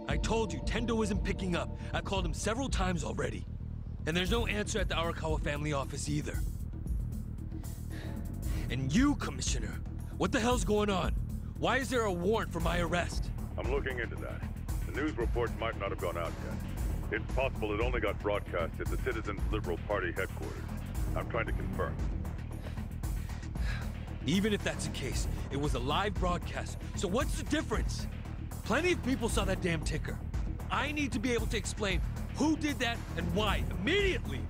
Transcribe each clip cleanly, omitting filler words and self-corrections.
I told you, Tendo isn't picking up. I called him several times already. And there's no answer at the Arakawa family office either. And you, Commissioner, what the hell's going on? Why is there a warrant for my arrest? I'm looking into that. The news reports might not have gone out yet. It's possible it only got broadcast at the Citizens Liberal Party headquarters. I'm trying to confirm. Even if that's the case, it was a live broadcast, so what's the difference? Plenty of people saw that damn ticker. I need to be able to explain who did that and why, immediately!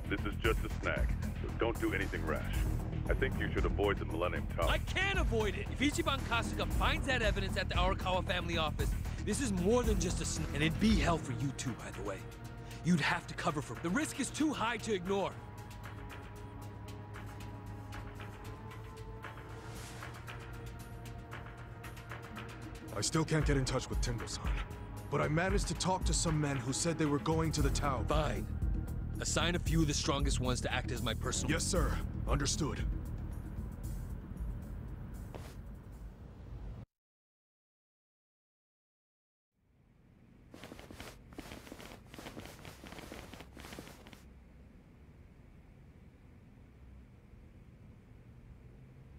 This is just a snag, so don't do anything rash. I think you should avoid the Millennium Tower. I can't avoid it! If Ichiban Kasuga finds that evidence at the Arakawa family office, this is more than just a snag. And it'd be hell for you too, by the way. You'd have to cover for... The risk is too high to ignore. I still can't get in touch with Tendo-san, but I managed to talk to some men who said they were going to the tower. Fine. Assign a few of the strongest ones to act as my personal... Yes, sir. Understood.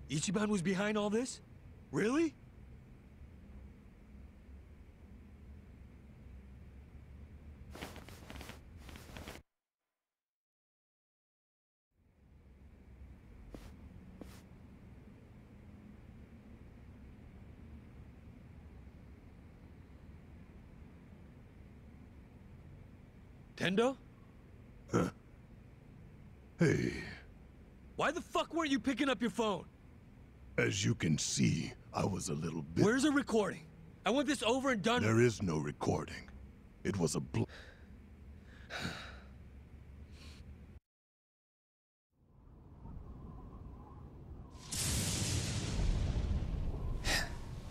Ichiban was behind all this? Really? Tendo? Huh? Hey. Why the fuck weren't you picking up your phone? As you can see, I was a little bit... Where's the recording? I want this over and done. There is no recording. It was a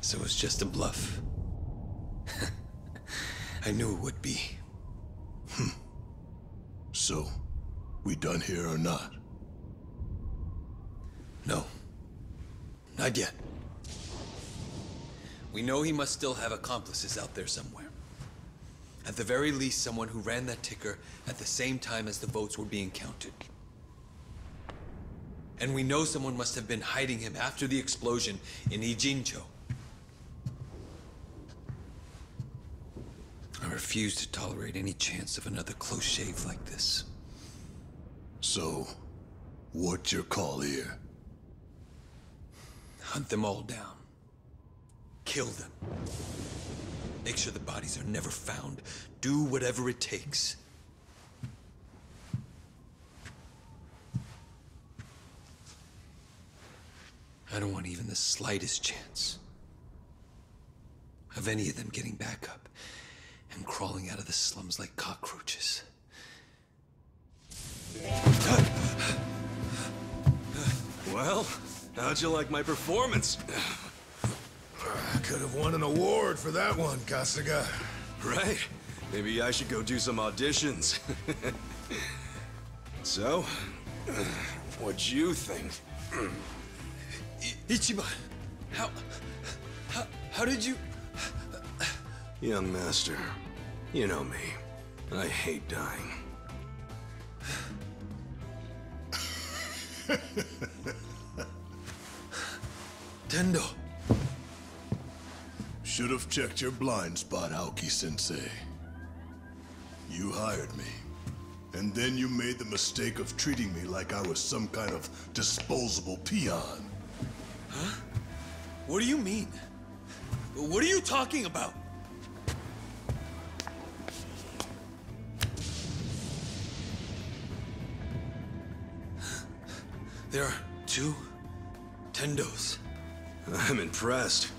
So it's just a bluff. I knew it would be. So, we done here or not? No. Not yet. We know he must still have accomplices out there somewhere. At the very least, someone who ran that ticker at the same time as the votes were being counted. And we know someone must have been hiding him after the explosion in Ijincho. I refuse to tolerate any chance of another close shave like this. So, what's your call here? Hunt them all down. Kill them. Make sure the bodies are never found. Do whatever it takes. I don't want even the slightest chance of any of them getting back up and crawling out of the slums like cockroaches. Well, how'd you like my performance? I could have won an award for that one, Kasuga. Right? Maybe I should go do some auditions. So, what'd you think? Ichiban, how did you... Young master, you know me. I hate dying. Tendo. Should have checked your blind spot, Aoki-sensei. You hired me. And then you made the mistake of treating me like I was some kind of disposable peon. Huh? What do you mean? What are you talking about? There are 2 Tendos. I'm impressed.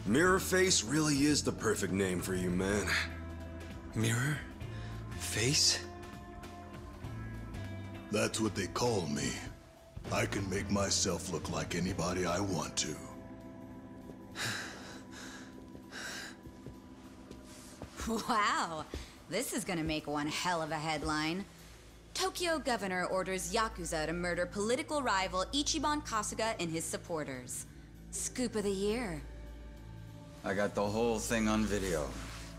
Mirror Face really is the perfect name for you, man. Mirror? Face? That's what they call me. I can make myself look like anybody I want to. Wow, this is gonna make one hell of a headline. Tokyo governor orders Yakuza to murder political rival Ichiban Kasuga and his supporters. Scoop of the year. I got the whole thing on video.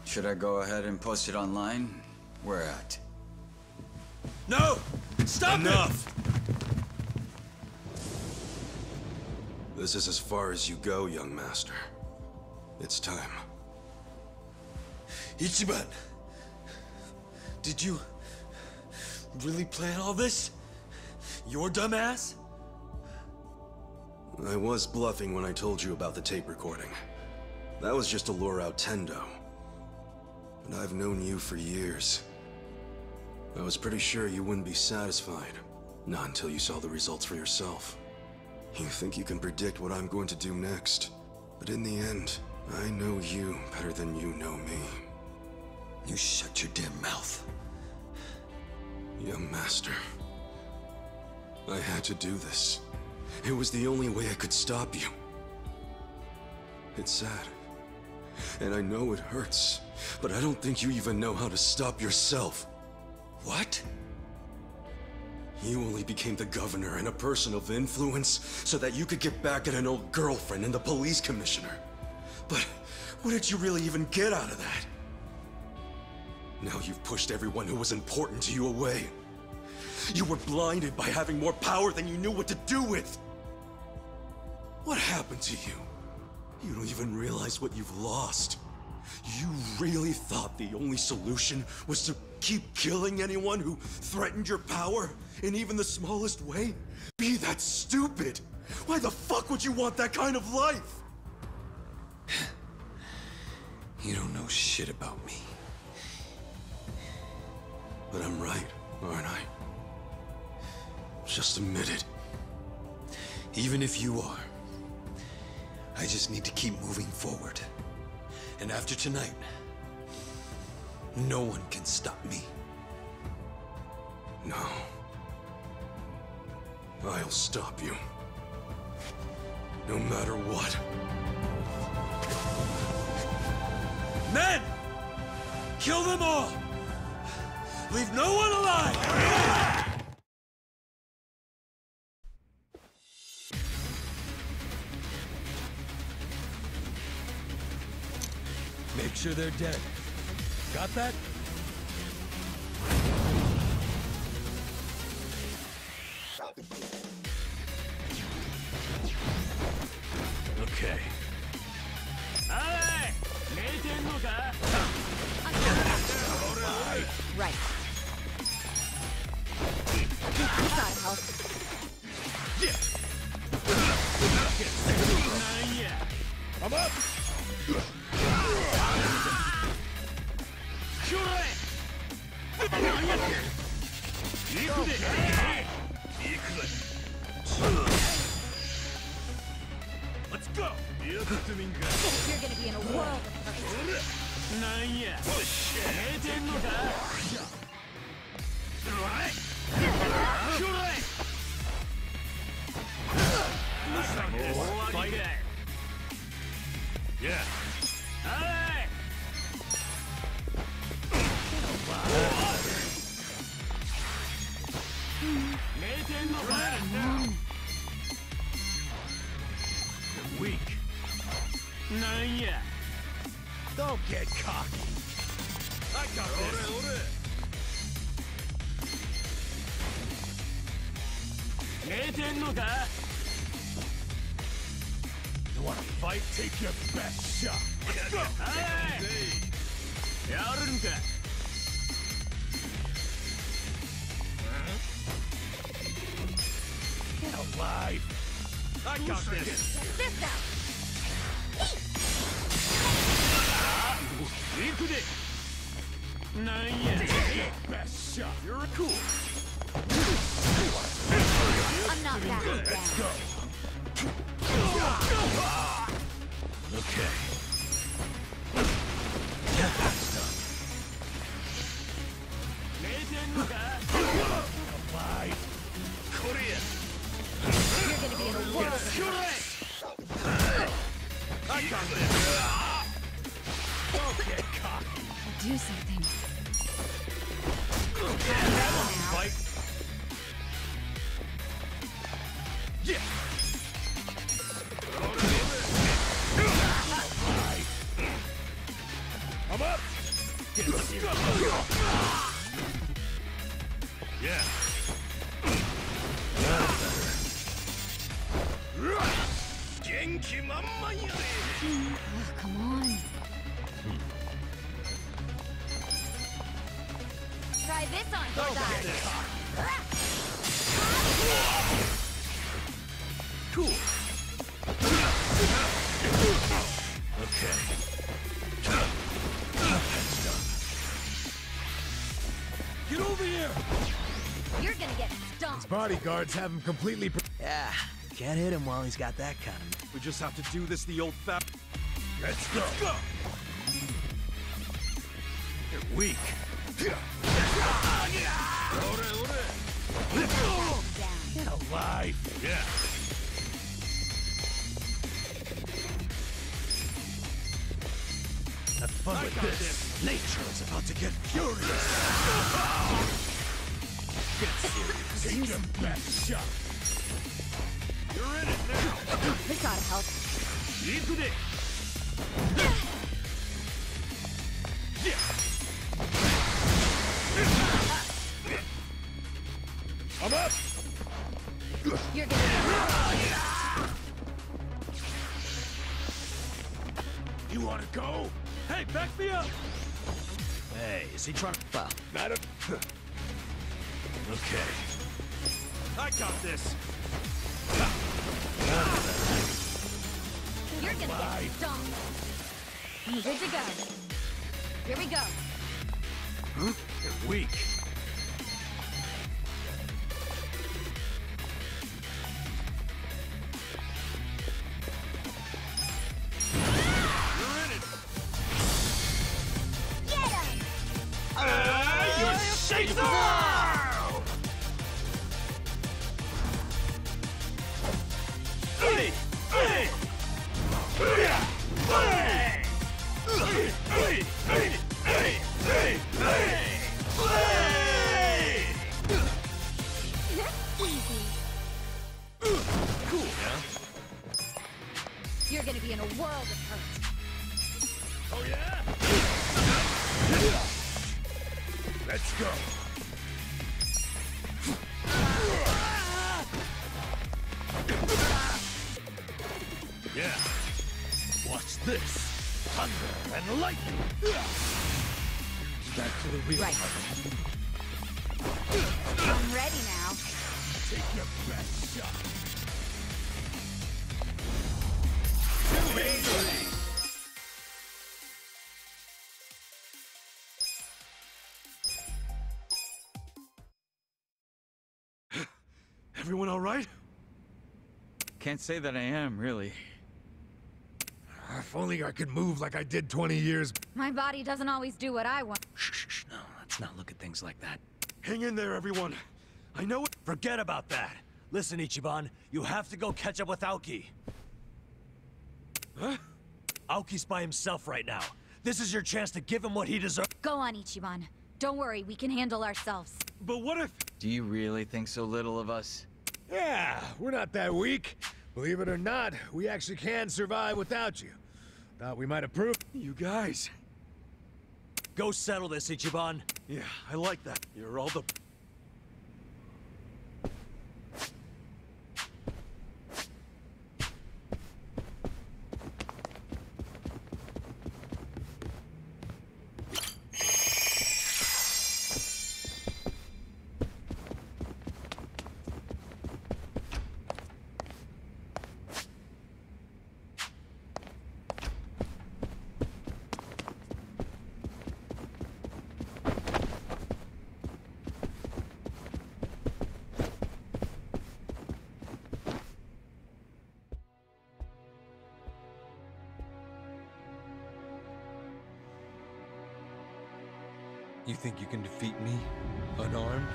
Should I go ahead and post it online? Where at? No! Stop Enough! This is as far as you go, young master. It's time. Ichiban! Did you really plan all this? Your dumbass? I was bluffing when I told you about the tape recording. That was just to lure out Tendo. But I've known you for years. I was pretty sure you wouldn't be satisfied. Not until you saw the results for yourself. You think you can predict what I'm going to do next. But in the end, I know you better than you know me. You shut your damn mouth. Young master. I had to do this. It was the only way I could stop you. It's sad. And I know it hurts, but I don't think you even know how to stop yourself. What? You only became the governor and a person of influence so that you could get back at an old girlfriend and the police commissioner. But what did you really even get out of that? Now you've pushed everyone who was important to you away. You were blinded by having more power than you knew what to do with. What happened to you? You don't even realize what you've lost. You really thought the only solution was to keep killing anyone who threatened your power in even the smallest way? Be that stupid! Why the fuck would you want that kind of life? You don't know shit about me. But I'm right, aren't I? Just admit it. Even if you are, I just need to keep moving forward. And after tonight, no one can stop me. No. I'll stop you. No matter what. Men! Kill them all! Leave no one alive! Make sure they're dead. Got that? Okay. Right. Gotta help. I'm up! Let's go! You're gonna be in a world of hurt. Yeah. You're weak. Don't get cocky. I got this. You wanna fight? Take your best shot. Let's go! Get alive! I got this! This out! Take your best shot. You're cool. I'm not backing down. Let's go. Okay. That's done. Alive. Korea. You're gonna be in a world of hurt. I got this. Don't get cocky. Do something. Fight. Yeah. I'm up. Yeah. Genki mamma yare. Oh, come on. Try this on for Cool. Okay. Get over here! You're gonna get stomped. Bodyguards have him completely. Yeah, can't hit him while he's got that kind of... We just have to do this the old-fashioned... Let's go. You're weak. Get alive. Yeah. Have fun with this. Nature is about to get furious. Get serious. Take your best shot. You're in it now. This ought to help. I'm up. You're gonna You want to go? Hey, back me up! Hey, is he trying... Well, Not a... Okay. I got this! You're gonna get stomped. Good to go. Here we go. You're weak. You're in it! Get him! You're safe. Easy. Cool, huh? You're gonna be in a world of hurt. Oh, yeah? Let's go. Yeah. Watch this. Thunder and lightning. Back to the real Right. fight. I'm ready now. Take your best shot. Everyone all right? Can't say that I am, really. If only I could move like I did 20 years. My body doesn't always do what I want. shh, no, let's not look at things like that. Hang in there, everyone. I know it. Forget about that. Listen, Ichiban, you have to go catch up with Aoki. Huh? Aoki's by himself right now. This is your chance to give him what he deserves. Go on, Ichiban. Don't worry, we can handle ourselves. But what if... Do you really think so little of us? Yeah, we're not that weak. Believe it or not, we actually can survive without you. Thought we might have proved. You guys... Go settle this, Ichiban. Yeah, I like that. You're all the... You think you can defeat me? Unarmed?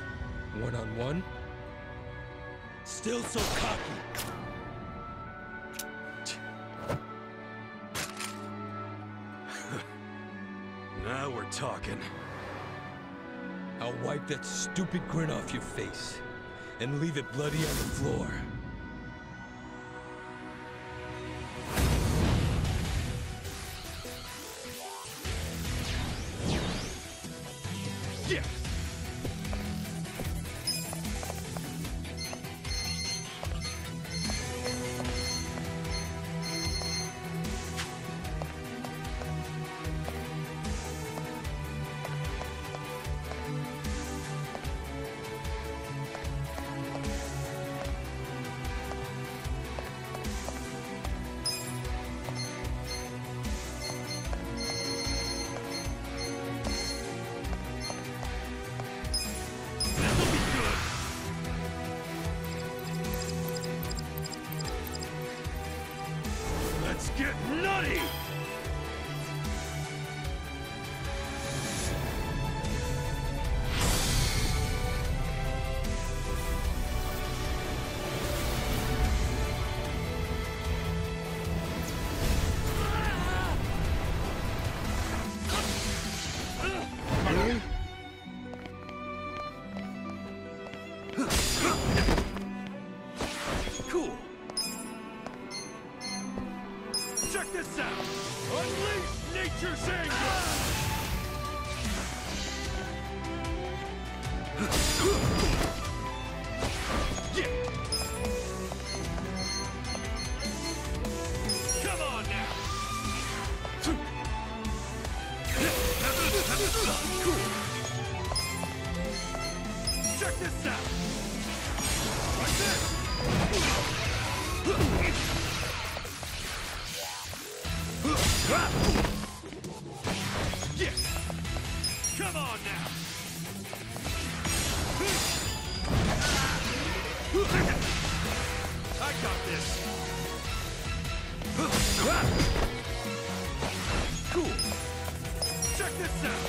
One-on-one? Still so cocky! Now we're talking. I'll wipe that stupid grin off your face and leave it bloody on the floor. this out! Unleash nature's anger! Yeah. Come on now! Cool. Check this out! Like this! Yeah! Come on now! I got this! Cool! Check this out!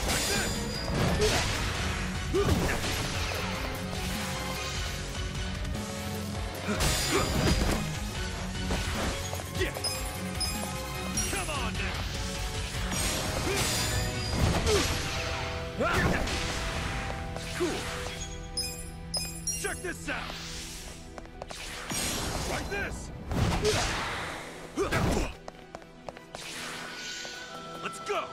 Like this! Yeah! Come on now! Cool! Check this out! Like this! Let's go!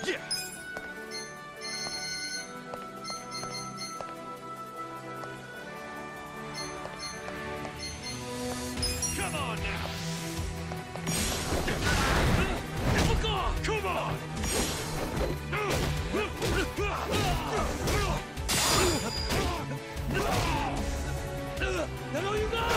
Yeah! Come on now! Look off! Come on! That's all you got!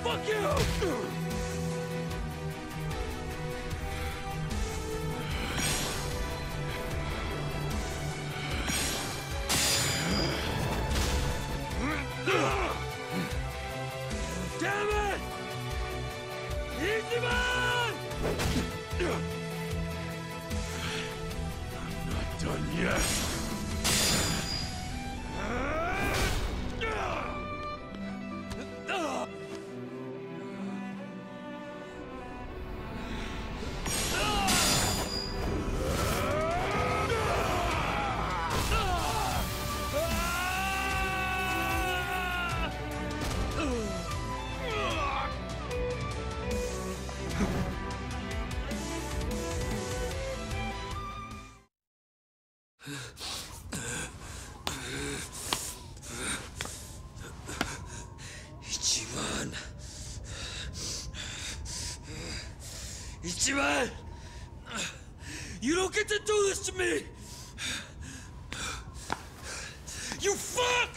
Fuck you! Damn it! Easy man! I'm not done yet. Ichiban! You don't get to do this to me! You fuck!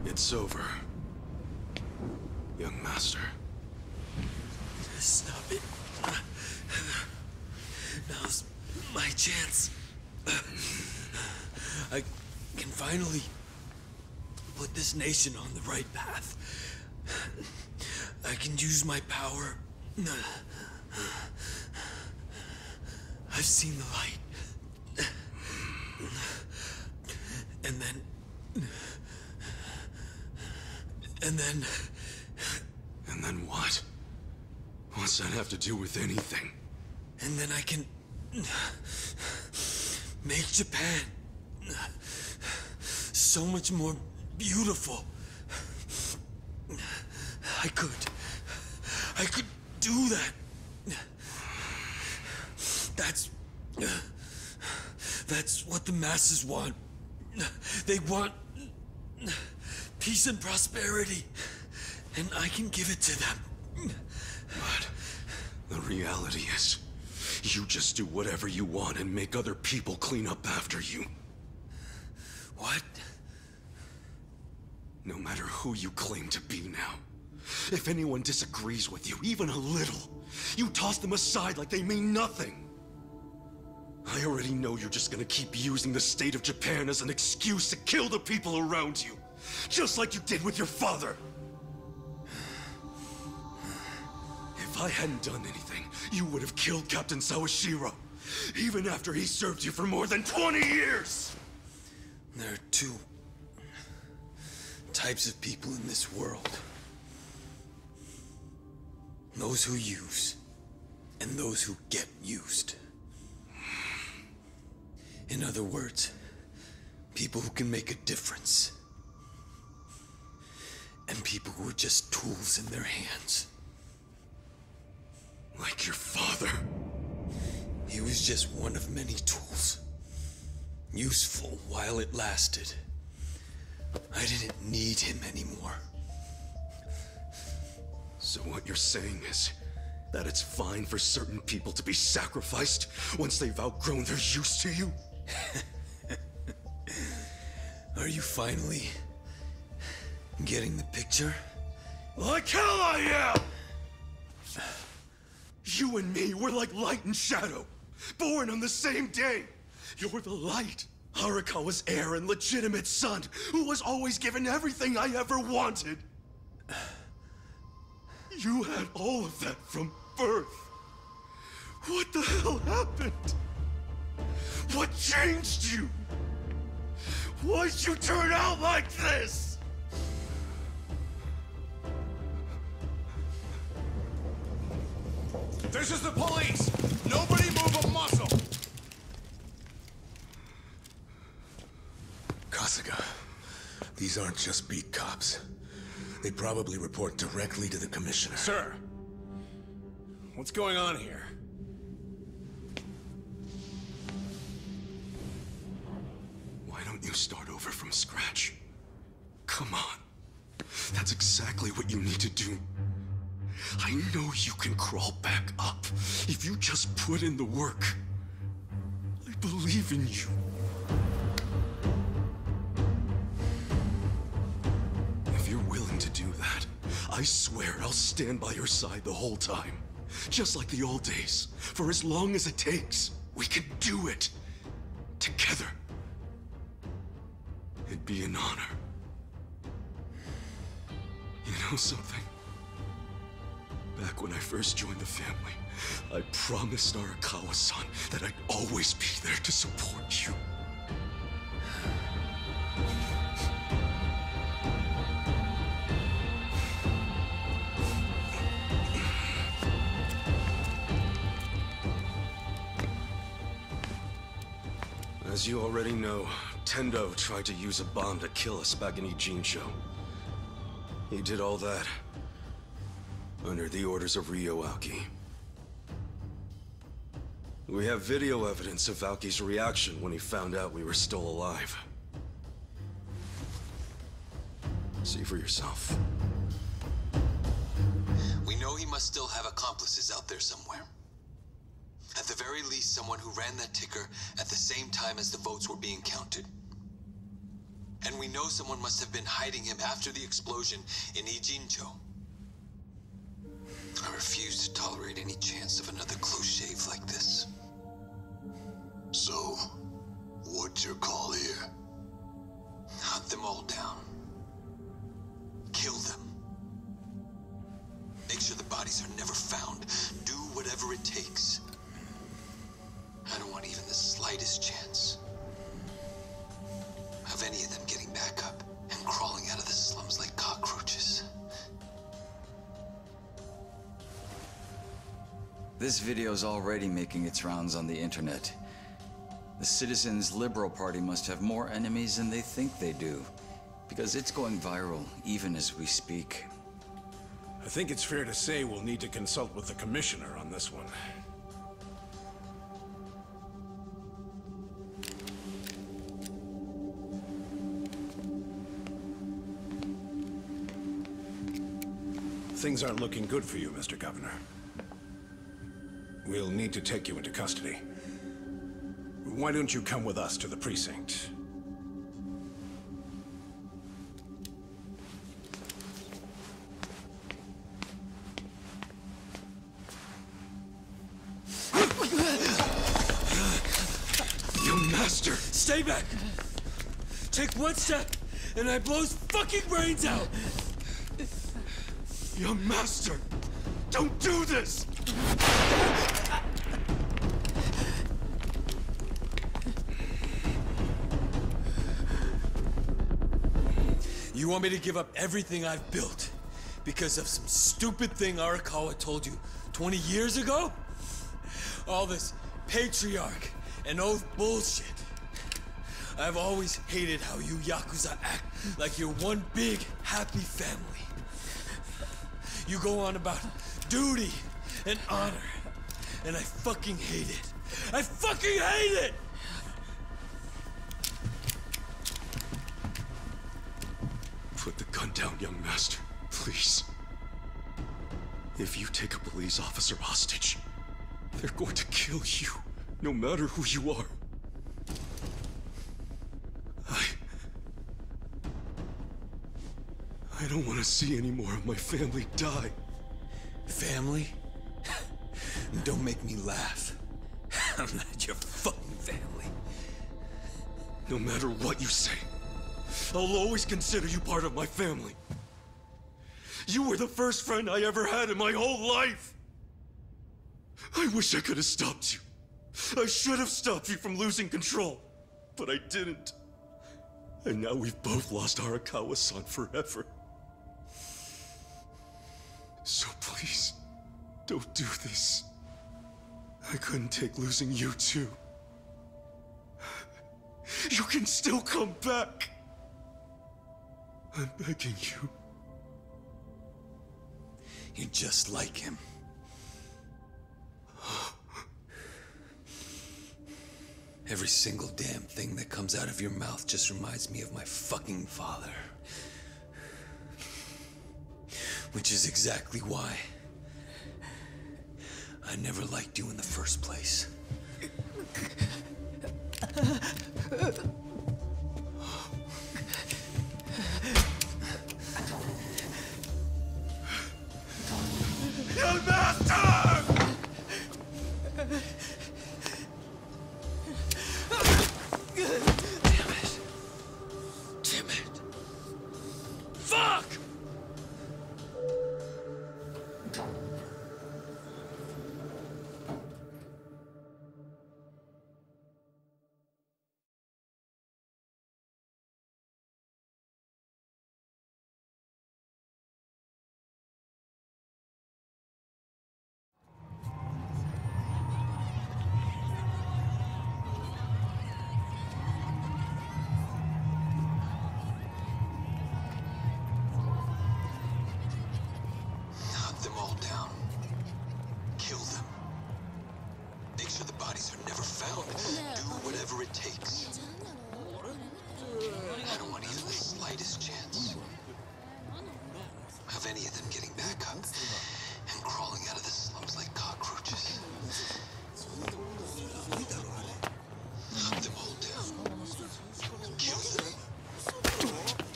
It's over, young master. Stop it. Now's my chance. I can finally put this nation on the right path. I can use my power. I've seen the light. And then... And then what? What's that have to do with anything? And then I can... make Japan so much more beautiful. I could do that. That's what the masses want. They want peace and prosperity, and I can give it to them. But the reality is, you just do whatever you want and make other people clean up after you. What? No matter who you claim to be now, if anyone disagrees with you, even a little, you toss them aside like they mean nothing. I already know you're just gonna keep using the state of Japan as an excuse to kill the people around you, just like you did with your father. If I hadn't done anything, you would have killed Captain Sawashiro, even after he served you for more than 20 years! There are two types of people in this world. Those who use, and those who get used. In other words, people who can make a difference. And people who are just tools in their hands. Like your father. He was just one of many tools. Useful while it lasted. I didn't need him anymore. So what you're saying is that it's fine for certain people to be sacrificed once they've outgrown their use to you? Are you finally getting the picture? Like hell I am! You and me, we're like light and shadow, born on the same day. You're the light, Arakawa's heir and legitimate son, who was always given everything I ever wanted. You had all of that from birth. What the hell happened? What changed you? Why'd you turn out like this? This is the police! Nobody move a muscle! Kasuga, these aren't just beat cops. They probably report directly to the commissioner. Sir, what's going on here? Why don't you start over from scratch? Come on. That's exactly what you need to do. I know you can crawl back up if you just put in the work. I believe in you. If you're willing to do that, I swear I'll stand by your side the whole time. Just like the old days, for as long as it takes. We can do it. Together. It'd be an honor. You know something? Back when I first joined the family, I promised Arakawa-san that I'd always be there to support you. As you already know, Tendo tried to use a bomb to kill us back in Ijincho. He did all that under the orders of Ryo Aoki. We have video evidence of Aoki's reaction when he found out we were still alive. See for yourself. We know he must still have accomplices out there somewhere. At the very least, someone who ran that ticker at the same time as the votes were being counted. And we know someone must have been hiding him after the explosion in Ijincho. I refuse to tolerate any chance of another close shave like this. So, what's your call here? Hunt them all down. Kill them. Make sure the bodies are never found. Do whatever it takes. I don't want even the slightest chance of any of them getting back up and crawling out of the slums like cockroaches. This video's already making its rounds on the internet. The Citizens Liberal Party must have more enemies than they think they do, because it's going viral even as we speak. I think it's fair to say we'll need to consult with the commissioner on this one. Things aren't looking good for you, Mr. Governor. We'll need to take you into custody. Why don't you come with us to the precinct? Young master! Stay back! Take one step, and I blow his fucking brains out! Young master! Don't do this! You want me to give up everything I've built because of some stupid thing Arakawa told you 20 years ago? All this patriarch and oath bullshit. I've always hated how you Yakuza act like you're one big, happy family. You go on about duty and honor, and I fucking hate it. I fucking hate it! Put the gun down, young master, please. If you take a police officer hostage, they're going to kill you, no matter who you are. I don't want to see any more of my family die. Family? Don't make me laugh. I'm not your fucking family. No matter what you say, I'll always consider you part of my family. You were the first friend I ever had in my whole life. I wish I could have stopped you. I should have stopped you from losing control, but I didn't. And now we've both lost Arakawa-san forever. So please, don't do this. I couldn't take losing you too. You can still come back. I'm begging you. You're just like him. Every single damn thing that comes out of your mouth just reminds me of my fucking father. Which is exactly why I never liked you in the first place. Young master! Damn it. Fuck! Hunt them all down. Kill them. Make sure the bodies are never found. Do whatever it takes. I don't want even the slightest chance of any of them getting back up and crawling out of the slums like cockroaches. Hunt them all down. Kill them.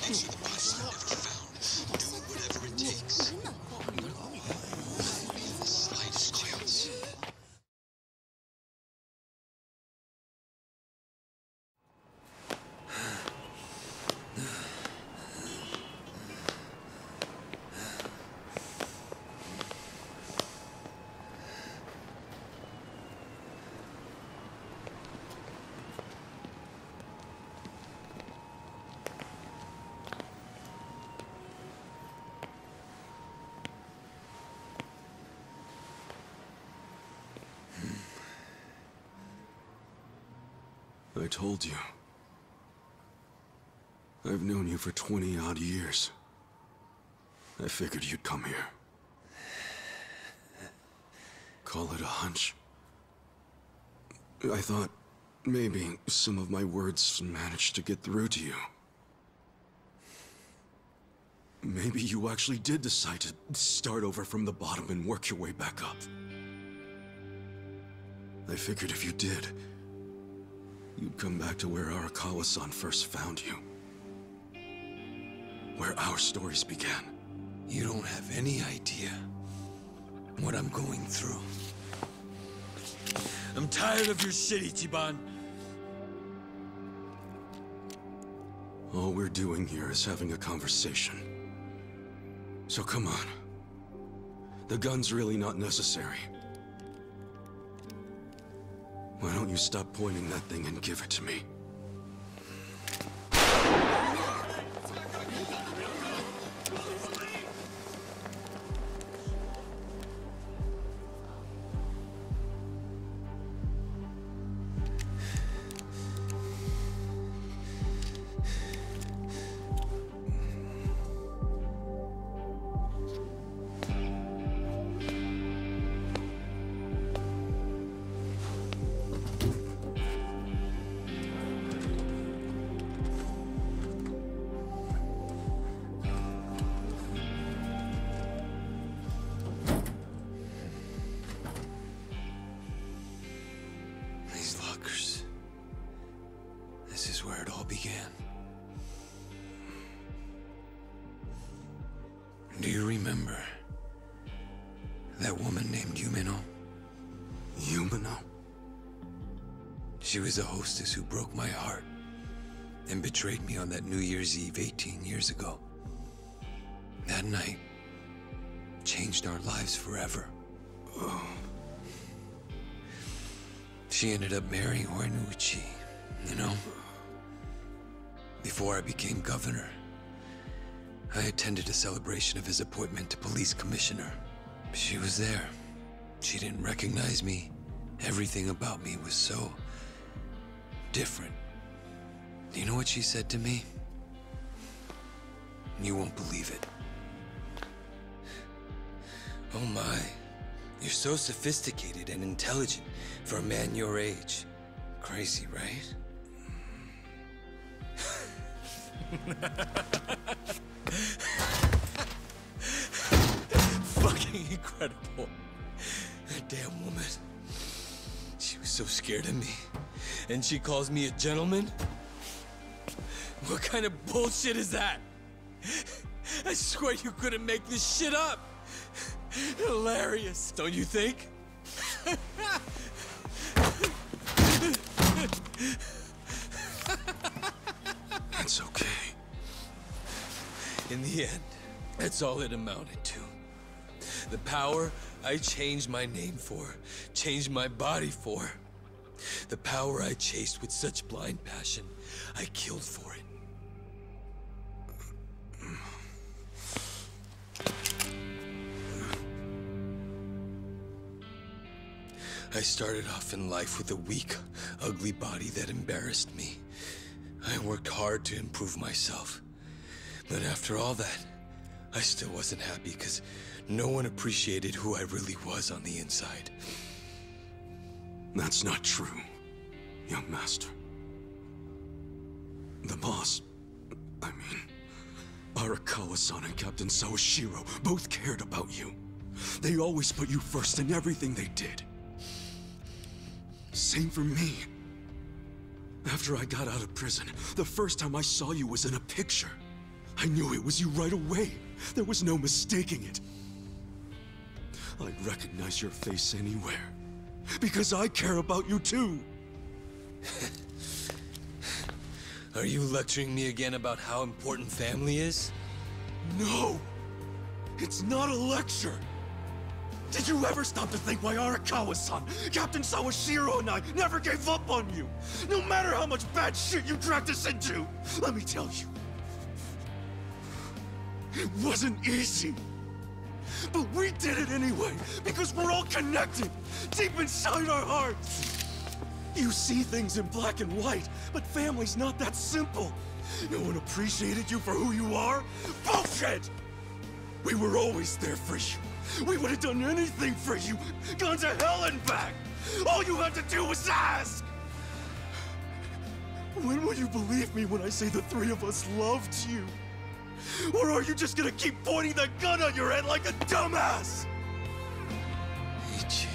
Make sure the bodies are never found. Do whatever it takes. I don't want even the slightest chance. I told you. I've known you for 20-odd years. I figured you'd come here. Call it a hunch. I thought maybe some of my words managed to get through to you. Maybe you actually did decide to start over from the bottom and work your way back up. I figured if you did, you'd come back to where Arakawa-san first found you. Where our stories began. You don't have any idea what I'm going through. I'm tired of your shit, Ichiban. All we're doing here is having a conversation. So come on. The gun's really not necessary. Why don't you stop pointing that thing and give it to me? This is where it all began. Do you remember that woman named Yumino? Yumino? She was a hostess who broke my heart and betrayed me on that New Year's Eve 18 years ago. That night changed our lives forever. Oh. She ended up marrying Hornucci, you know? Before I became governor, I attended a celebration of his appointment to police commissioner. She was there. She didn't recognize me. Everything about me was so different. Do you know what she said to me? You won't believe it. Oh my, you're so sophisticated and intelligent for a man your age. Crazy, right? Fucking incredible. That damn woman. She was so scared of me. And she calls me a gentleman? What kind of bullshit is that? I swear you couldn't make this shit up. Hilarious, don't you think? It's okay. In the end, that's all it amounted to. The power I changed my name for, changed my body for. The power I chased with such blind passion, I killed for it. I started off in life with a weak, ugly body that embarrassed me. I worked hard to improve myself. But after all that, I still wasn't happy because no one appreciated who I really was on the inside. That's not true, young master. The boss, I mean, Arakawa-san and Captain Sawashiro both cared about you. They always put you first in everything they did. Same for me. After I got out of prison, the first time I saw you was in a picture. I knew it was you right away. There was no mistaking it. I'd recognize your face anywhere. Because I care about you too. Are you lecturing me again about how important family is? No! It's not a lecture! Did you ever stop to think why Arakawa-san, Captain Sawashiro and I never gave up on you? No matter how much bad shit you dragged us into! Let me tell you. It wasn't easy. But we did it anyway, because we're all connected, deep inside our hearts. You see things in black and white, but family's not that simple. No one appreciated you for who you are? Bullshit! We were always there for you. We would have done anything for you, gone to hell and back. All you had to do was ask. When will you believe me when I say the three of us loved you? Or are you just gonna keep pointing that gun on your head like a dumbass? Ichi.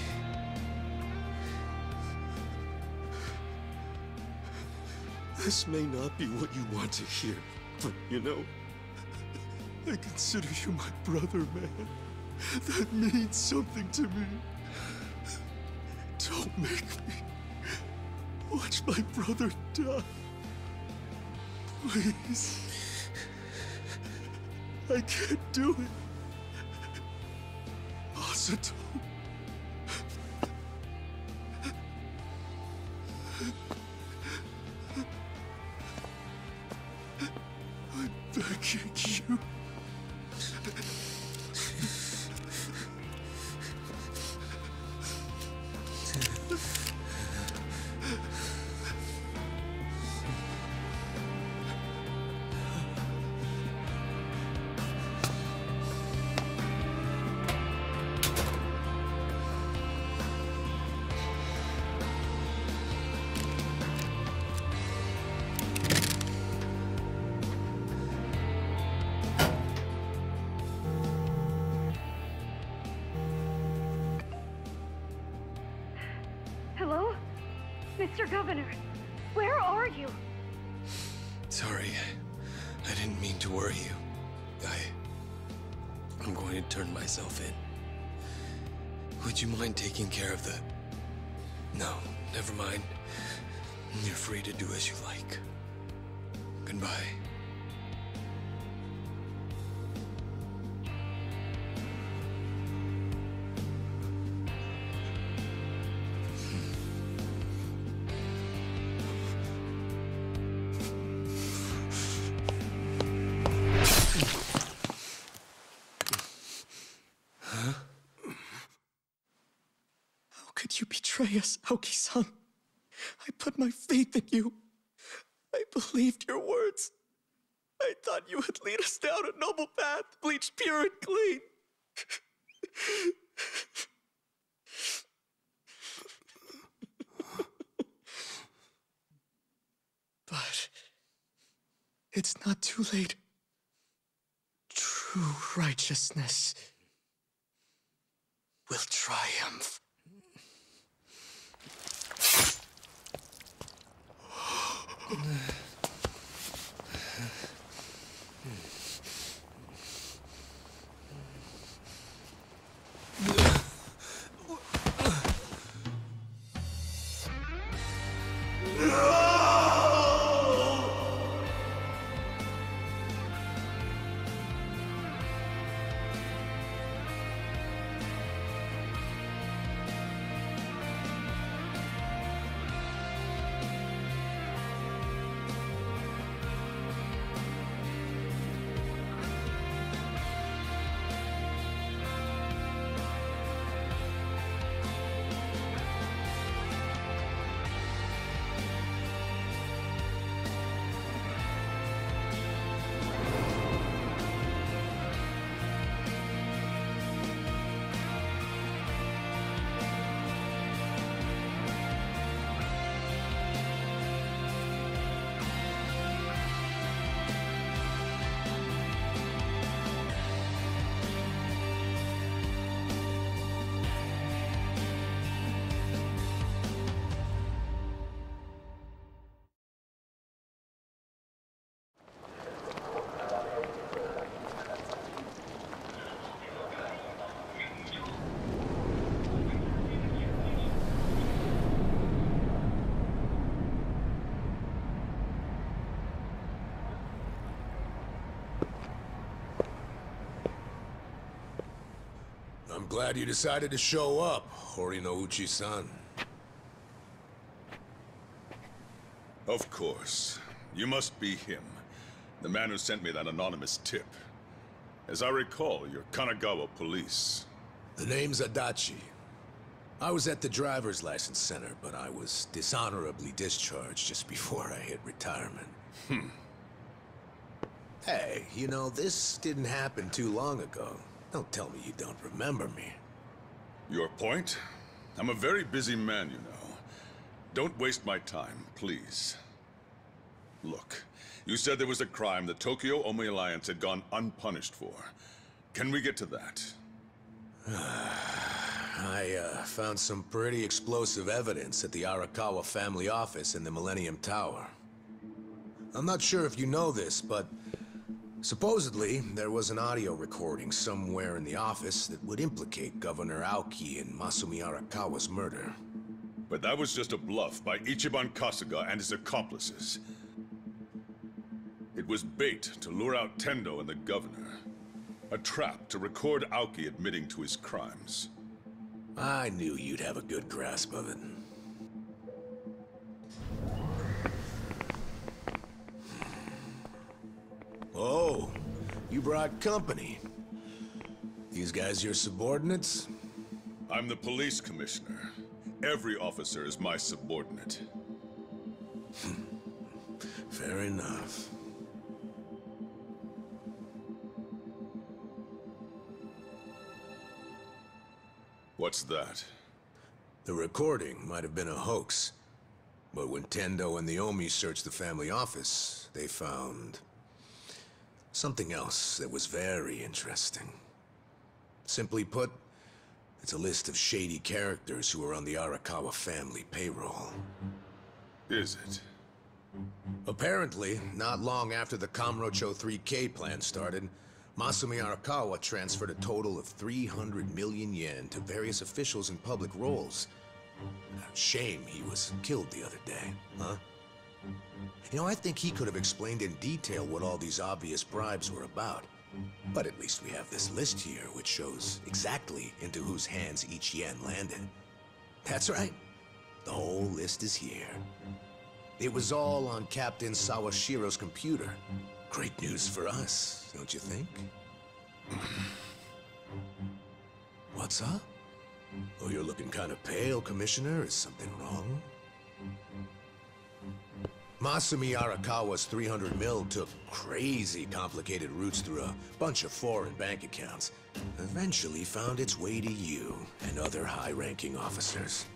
This may not be what you want to hear, but you know, I consider you my brother, man. That means something to me. Don't make me watch my brother die. Please. I can't do it. Sato. I'm begging you. Hello? Mr. Governor, where are you? Sorry, I didn't mean to worry you. I'm going to turn myself in. Would you mind taking care of the... No, never mind. You're free to do as you like. Goodbye. How could you betray us, Aoki-san? I put my faith in you. I believed your words. I thought you would lead us down a noble path, bleached pure and clean. But it's not too late. True righteousness will triumph. I'm glad you decided to show up, Horinouchi-san. Of course. You must be him. The man who sent me that anonymous tip. As I recall, you're Kanagawa police. The name's Adachi. I was at the driver's license center, but I was dishonorably discharged just before I hit retirement. Hey, you know, this didn't happen too long ago. Don't tell me you don't remember me. Your point? I'm a very busy man, you know. Don't waste my time, please. Look, you said there was a crime the Tokyo Omi Alliance had gone unpunished for. Can we get to that? I found some pretty explosive evidence at the Arakawa family office in the Millennium Tower. I'm not sure if you know this, but supposedly there was an audio recording somewhere in the office that would implicate Governor Aoki in Masumi Arakawa's murder. But that was just a bluff by Ichiban Kasuga and his accomplices. It was bait to lure out Tendo and the governor. A trap to record Aoki admitting to his crimes. I knew you'd have a good grasp of it. Oh, you brought company. These guys your subordinates? I'm the police commissioner. Every officer is my subordinate. Fair enough. What's that? The recording might have been a hoax, but when Tendo and the Omi searched the family office, they found something else that was very interesting. Simply put, it's a list of shady characters who are on the Arakawa family payroll. Is it? Apparently, not long after the Kamurocho 3K plan started, Masumi Arakawa transferred a total of 300 million yen to various officials in public roles. Shame he was killed the other day, huh? You know, I think he could have explained in detail what all these obvious bribes were about. But at least we have this list here, which shows exactly into whose hands each yen landed. That's right. The whole list is here. It was all on Captain Sawashiro's computer. Great news for us, don't you think? What's up? Oh, you're looking kind of pale, Commissioner. Is something wrong? Masumi Arakawa's 300 mil took crazy complicated routes through a bunch of foreign bank accounts. Eventually found its way to you and other high-ranking officers.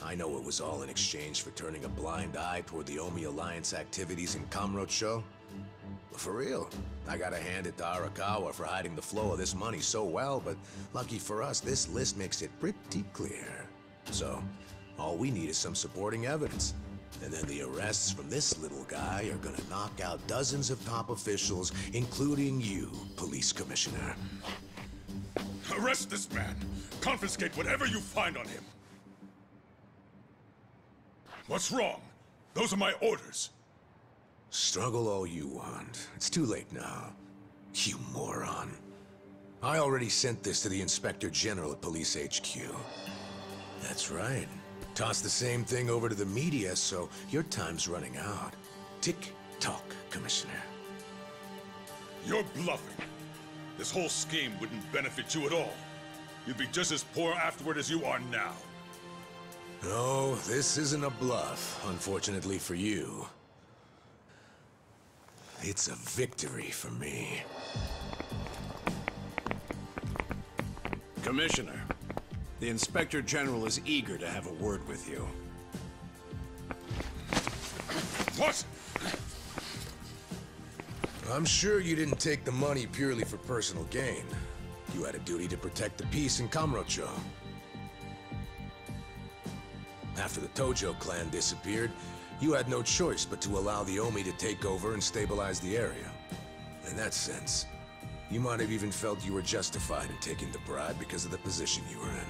I know it was all in exchange for turning a blind eye toward the Omi Alliance activities in Kamurocho. But for real, I gotta hand it to Arakawa for hiding the flow of this money so well, but lucky for us, this list makes it pretty clear. So, all we need is some supporting evidence. And then the arrests from this little guy are gonna knock out dozens of top officials, including you, Police Commissioner. Arrest this man! Confiscate whatever you find on him! What's wrong? Those are my orders. Struggle all you want. It's too late now. You moron. I already sent this to the Inspector General at Police HQ. That's right. Toss the same thing over to the media, so your time's running out. Tick-tock, Commissioner. You're bluffing. This whole scheme wouldn't benefit you at all. You'd be just as poor afterward as you are now. No, this isn't a bluff, unfortunately for you. It's a victory for me. Commissioner, the Inspector General is eager to have a word with you. What? I'm sure you didn't take the money purely for personal gain. You had a duty to protect the peace in Kamurocho. After the Tojo clan disappeared, you had no choice but to allow the Omi to take over and stabilize the area. In that sense, you might have even felt you were justified in taking the bribe because of the position you were in.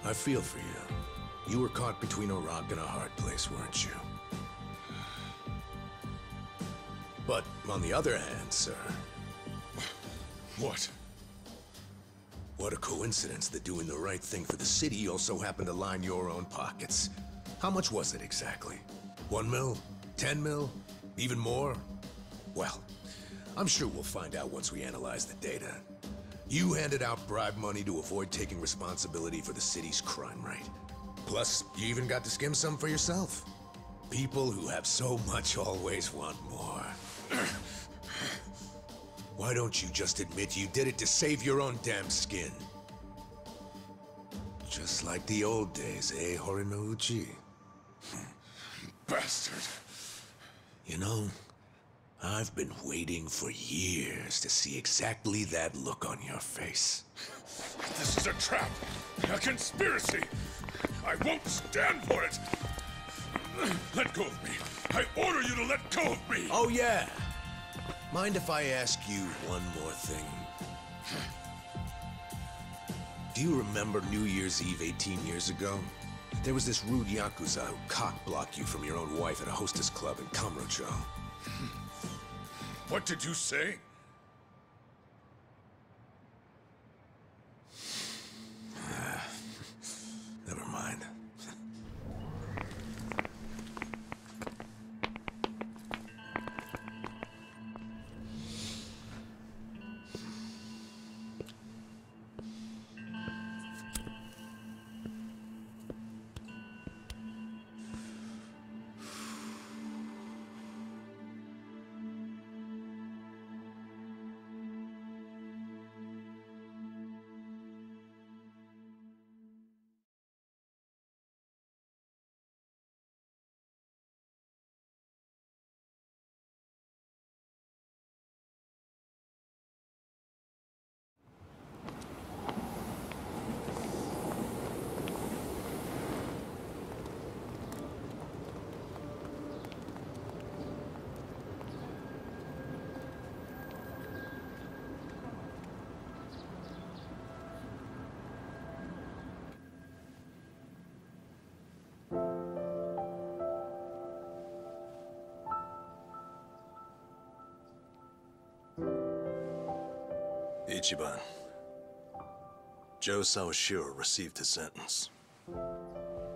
I feel for you. You were caught between a rock and a hard place, weren't you? But on the other hand, sir... What? What a coincidence that doing the right thing for the city also happened to line your own pockets. How much was it exactly? 1 mil? 10 mil? Even more? Well, I'm sure we'll find out once we analyze the data. You handed out bribe money to avoid taking responsibility for the city's crime rate. Plus, you even got to skim some for yourself. People who have so much always want more. Why don't you just admit you did it to save your own damn skin? Just like the old days, eh, Horinouchi? Bastard. You know, I've been waiting for years to see exactly that look on your face. This is a trap! A conspiracy! I won't stand for it! Let go of me! I order you to let go of me! Oh, yeah! Mind if I ask you one more thing? Do you remember New Year's Eve 18 years ago? There was this rude Yakuza who cock-blocked you from your own wife at a hostess club in Kamurocho. What did you say? Ichiban. Joe Sawashiro received his sentence.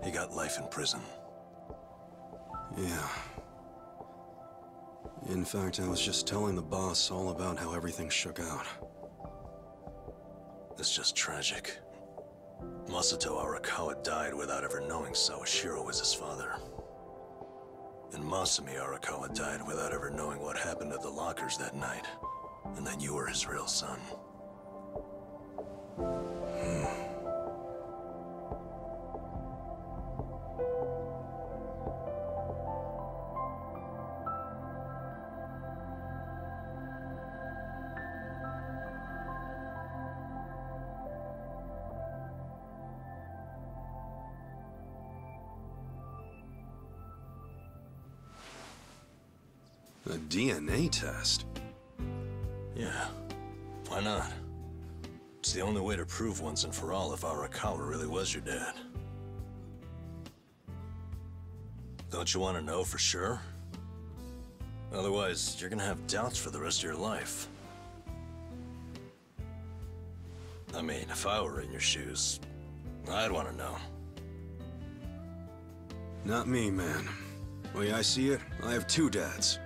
He got life in prison. Yeah. In fact, I was just telling the boss all about how everything shook out. It's just tragic. Masato Arakawa died without ever knowing Sawashiro was his father. And Masumi Arakawa died without ever knowing what happened at the lockers that night, and that you were his real son. A DNA test? Yeah, why not? It's the only way to prove once and for all if Arakawa really was your dad. Don't you want to know for sure? Otherwise, you're gonna have doubts for the rest of your life. I mean, if I were in your shoes, I'd want to know. Not me, man. The way I see it, I have two dads.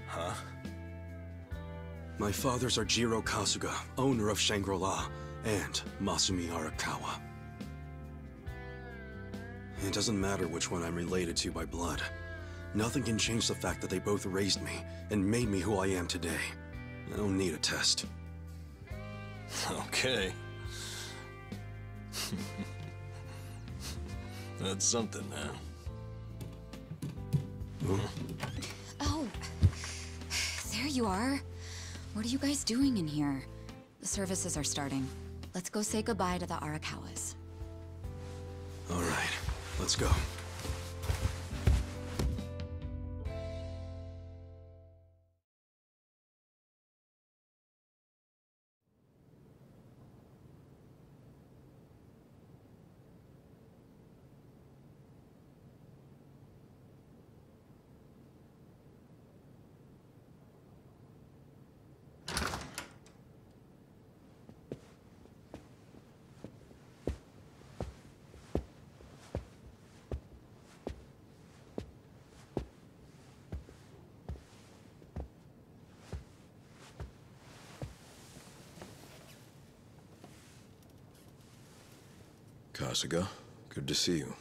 Huh? My fathers are Jiro Kasuga, owner of Shangri-La, and Masumi Arakawa. It doesn't matter which one I'm related to by blood. Nothing can change the fact that they both raised me and made me who I am today. I don't need a test. Okay. That's something, man. Oh, there you are. What are you guys doing in here? The services are starting. Let's go say goodbye to the Arakawas. All right, let's go. Kasuga, good to see you.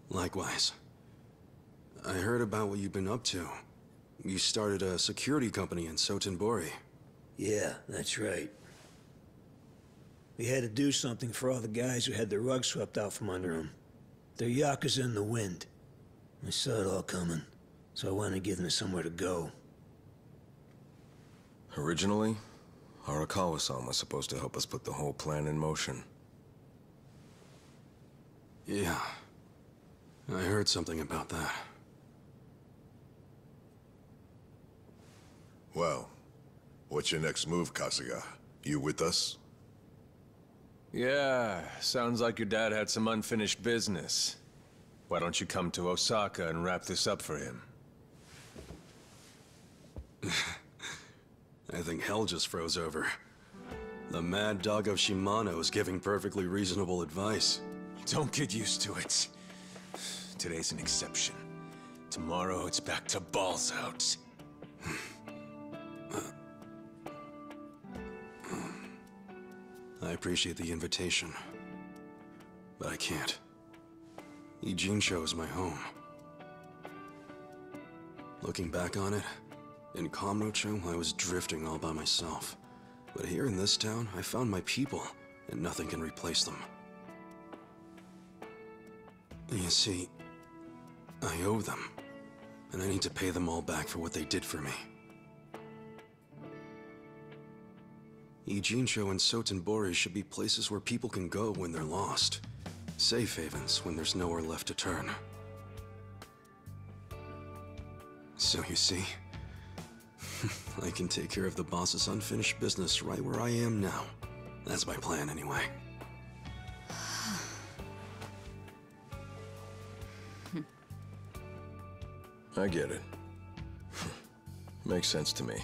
Likewise. I heard about what you've been up to. You started a security company in Sotenbori. Yeah, that's right. We had to do something for all the guys who had their rug swept out from under them. They're Yakuza in the wind. I saw it all coming, so I wanted to give them somewhere to go. Originally, Arakawa-san was supposed to help us put the whole plan in motion. Yeah. I heard something about that. Well, what's your next move, Kasuga? You with us? Yeah, sounds like your dad had some unfinished business. Why don't you come to Osaka and wrap this up for him? I think hell just froze over. The mad dog of Shimano is giving perfectly reasonable advice. Don't get used to it. Today's an exception. Tomorrow it's back to balls out. I appreciate the invitation, but I can't. Ijincho is my home. Looking back on it, in Kamurocho, I was drifting all by myself. But here in this town, I found my people, and nothing can replace them. You see, I owe them, and I need to pay them all back for what they did for me. Ijincho and Sotenbori should be places where people can go when they're lost. Safe havens when there's nowhere left to turn. So you see, I can take care of the boss's unfinished business right where I am now. That's my plan anyway. I get it. Makes sense to me.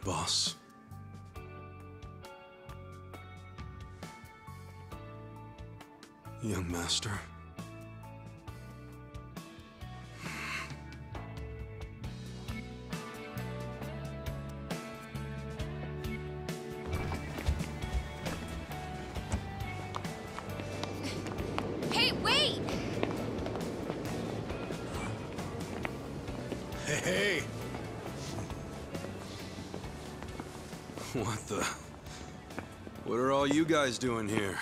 Boss. Young master. Hey, wait! Hey! What the? What are all you guys doing here?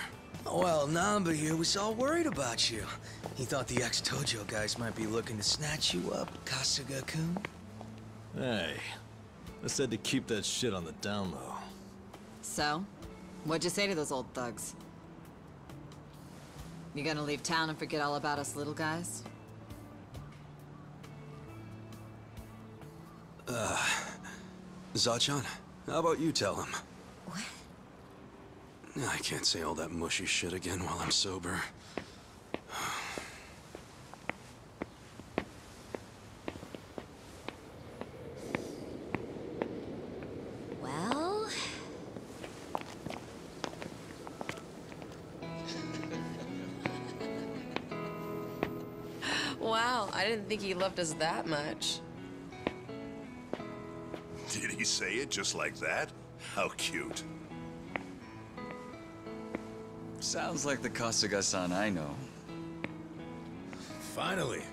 Well, Namba here was all worried about you. He thought the ex-Tojo guys might be looking to snatch you up, Kasuga-kun. Hey, I said to keep that shit on the down low. So? What'd you say to those old thugs? You gonna leave town and forget all about us little guys? Zachan, how about you tell him? What? I can't say all that mushy shit again while I'm sober. Well... Wow, I didn't think he loved us that much. Did he say it just like that? How cute. Sounds like the Kasuga-san I know. Finally.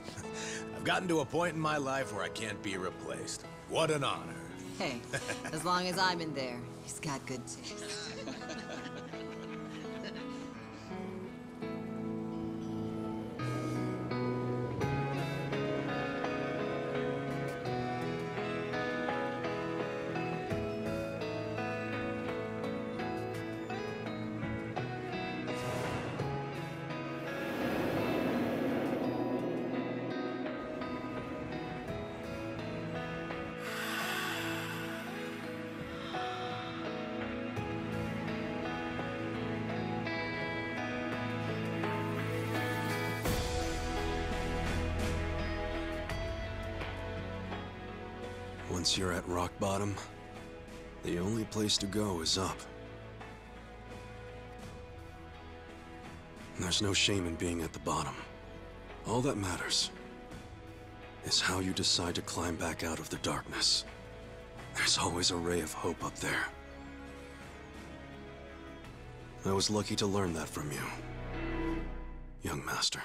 I've gotten to a point in my life where I can't be replaced. What an honor. Hey, as long as I'm in there, he's got good taste. Once you're at rock bottom, the only place to go is up. There's no shame in being at the bottom. All that matters is how you decide to climb back out of the darkness. There's always a ray of hope up there. I was lucky to learn that from you, young master.